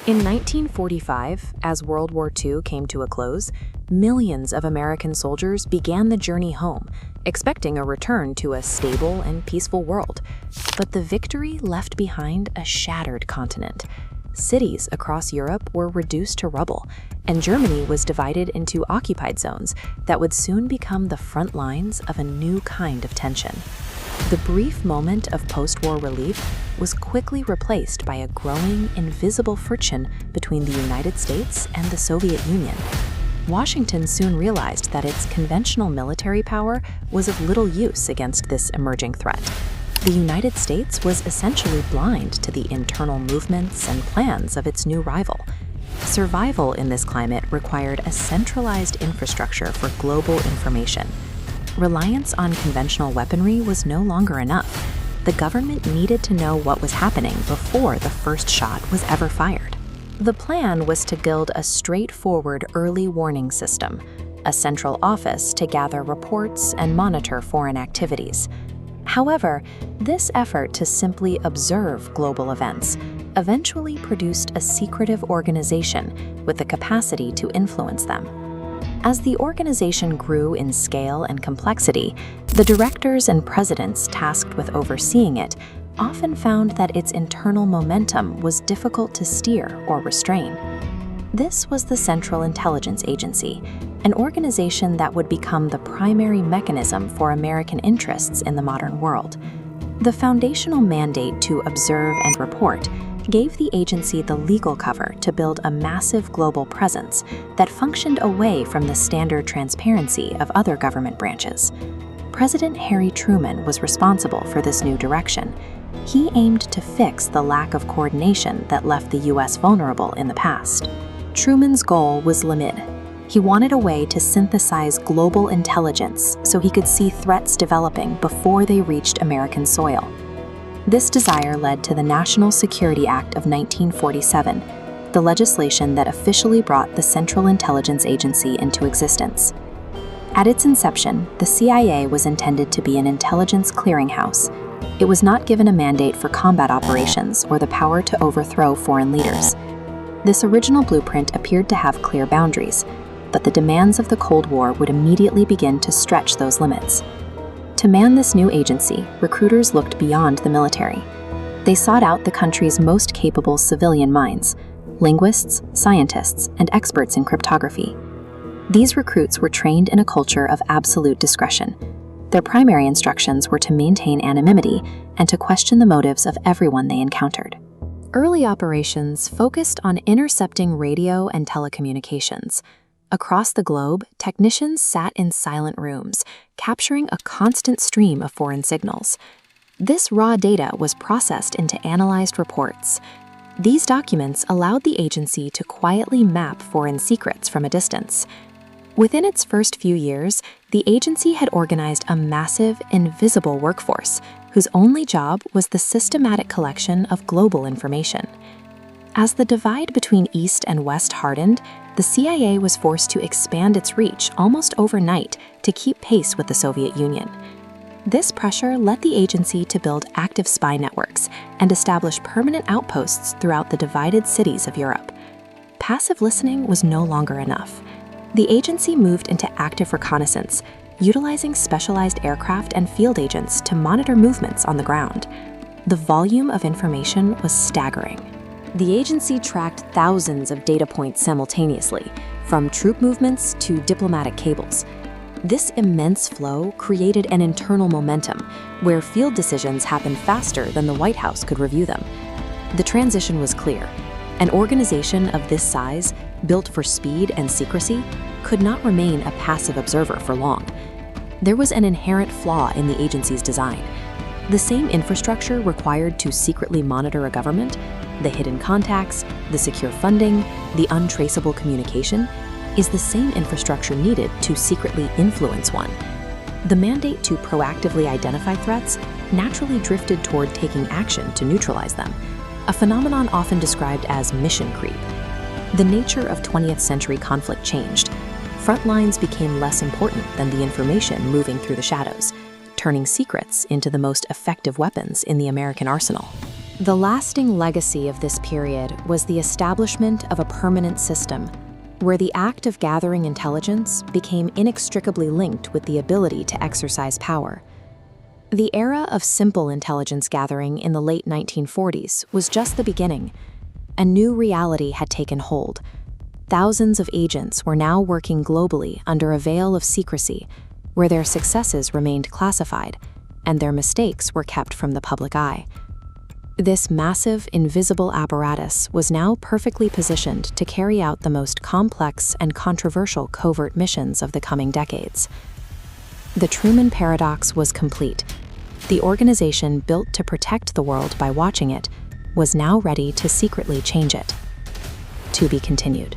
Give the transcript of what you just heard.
In 1945, as World War II came to a close, millions of American soldiers began the journey home, expecting a return to a stable and peaceful world. But the victory left behind a shattered continent. Cities across Europe were reduced to rubble, and Germany was divided into occupied zones that would soon become the front lines of a new kind of tension. The brief moment of post-war relief was quickly replaced by a growing, invisible friction between the United States and the Soviet Union. Washington soon realized that its conventional military power was of little use against this emerging threat. The United States was essentially blind to the internal movements and plans of its new rival. Survival in this climate required a centralized infrastructure for global information. Reliance on conventional weaponry was no longer enough. The government needed to know what was happening before the first shot was ever fired. The plan was to build a straightforward early warning system, a central office to gather reports and monitor foreign activities. However, this effort to simply observe global events eventually produced a secretive organization with the capacity to influence them. As the organization grew in scale and complexity, the directors and presidents tasked with overseeing it often found that its internal momentum was difficult to steer or restrain. This was the Central Intelligence Agency, an organization that would become the primary mechanism for American interests in the modern world. The foundational mandate to observe and report gave the agency the legal cover to build a massive global presence that functioned away from the standard transparency of other government branches. President Harry Truman was responsible for this new direction. He aimed to fix the lack of coordination that left the U.S. vulnerable in the past. Truman's goal was limited. He wanted a way to synthesize global intelligence so he could see threats developing before they reached American soil. This desire led to the National Security Act of 1947, the legislation that officially brought the Central Intelligence Agency into existence. At its inception, the CIA was intended to be an intelligence clearinghouse. It was not given a mandate for combat operations or the power to overthrow foreign leaders. This original blueprint appeared to have clear boundaries, but the demands of the Cold War would immediately begin to stretch those limits. To man this new agency, recruiters looked beyond the military. They sought out the country's most capable civilian minds, linguists, scientists, and experts in cryptography. These recruits were trained in a culture of absolute discretion. Their primary instructions were to maintain anonymity and to question the motives of everyone they encountered. Early operations focused on intercepting radio and telecommunications. Across the globe, technicians sat in silent rooms, capturing a constant stream of foreign signals. This raw data was processed into analyzed reports. These documents allowed the agency to quietly map foreign secrets from a distance. Within its first few years, the agency had organized a massive, invisible workforce whose only job was the systematic collection of global information. As the divide between East and West hardened, the CIA was forced to expand its reach almost overnight to keep pace with the Soviet Union. This pressure led the agency to build active spy networks and establish permanent outposts throughout the divided cities of Europe. Passive listening was no longer enough. The agency moved into active reconnaissance, utilizing specialized aircraft and field agents to monitor movements on the ground. The volume of information was staggering. The agency tracked thousands of data points simultaneously, from troop movements to diplomatic cables. This immense flow created an internal momentum, where field decisions happened faster than the White House could review them. The transition was clear. An organization of this size, built for speed and secrecy, could not remain a passive observer for long. There was an inherent flaw in the agency's design. The same infrastructure required to secretly monitor a government, the hidden contacts, the secure funding, the untraceable communication, is the same infrastructure needed to secretly influence one. The mandate to proactively identify threats naturally drifted toward taking action to neutralize them, a phenomenon often described as mission creep. The nature of 20th century conflict changed. Front lines became less important than the information moving through the shadows, turning secrets into the most effective weapons in the American arsenal. The lasting legacy of this period was the establishment of a permanent system, where the act of gathering intelligence became inextricably linked with the ability to exercise power. The era of simple intelligence gathering in the late 1940s was just the beginning. A new reality had taken hold. Thousands of agents were now working globally under a veil of secrecy, where their successes remained classified and their mistakes were kept from the public eye. This massive, invisible apparatus was now perfectly positioned to carry out the most complex and controversial covert missions of the coming decades. The Truman paradox was complete. The organization built to protect the world by watching it was now ready to secretly change it. To be continued.